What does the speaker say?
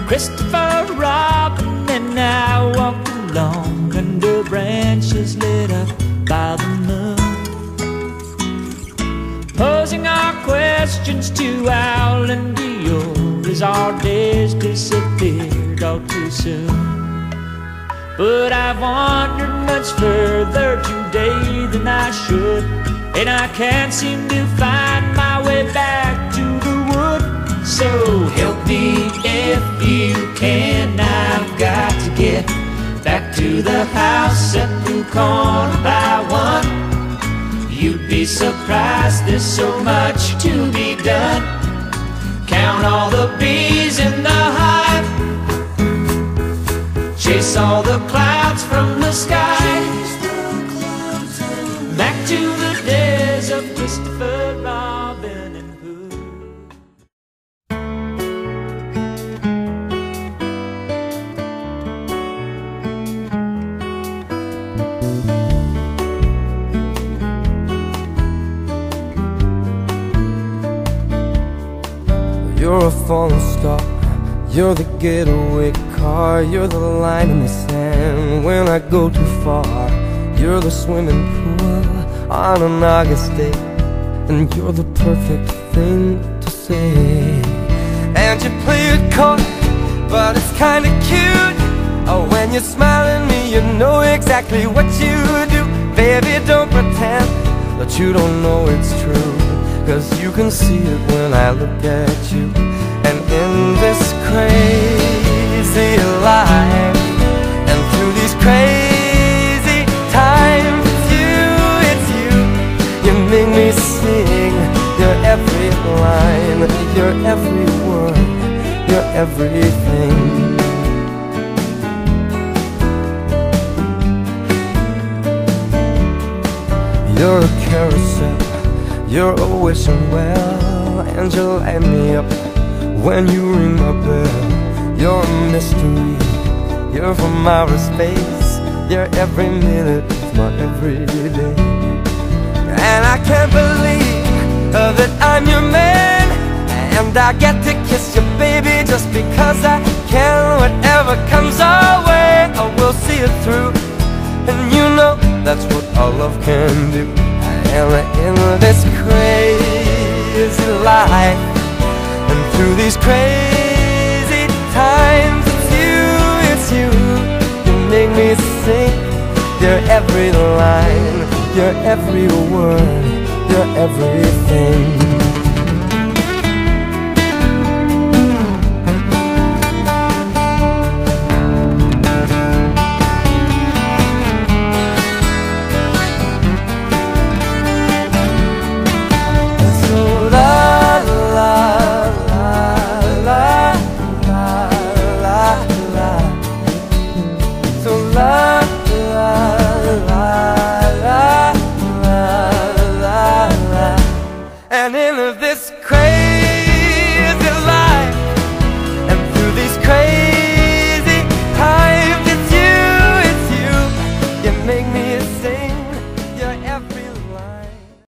Christopher Robin and I walked along under branches lit up by the moon, posing our questions to Owl and Dior as our days disappeared all too soon. But I've wandered much further today than I should, and I can't seem to find my way back to the wood. So help me if you can, I've got to get back to the house at the corner by one. You'd be surprised, there's so much to be done. Count all the bees in the hive, chase all the clouds from the sky, back to the days of Christopher Robin and Pooh. You're a falling star, you're the getaway car, you're the line in the sand when I go too far. You're the swimming pool on an August day, and you're the perfect thing to say. And you play it coy, but it's kinda cute. Oh, when you smile at me, you know exactly what you do. Baby, don't pretend that you don't know it's true, 'cause you can see it when I look at you. And in this crazy life, and through these crazy times, it's you, you make me sing your every line, your every word, your everything. You're a carousel, you're always well, and you light me up when you ring my bell. You're a mystery, you're from outer space, you're every minute of my everyday. And I can't believe that I'm your man, and I get to kiss you, baby, just because I can. Whatever comes our way, I will see it through, and you know that's what our love can do. And in this crazy life, and through these crazy times, it's you, you make me sing your every line, your every word, your everything. And in this crazy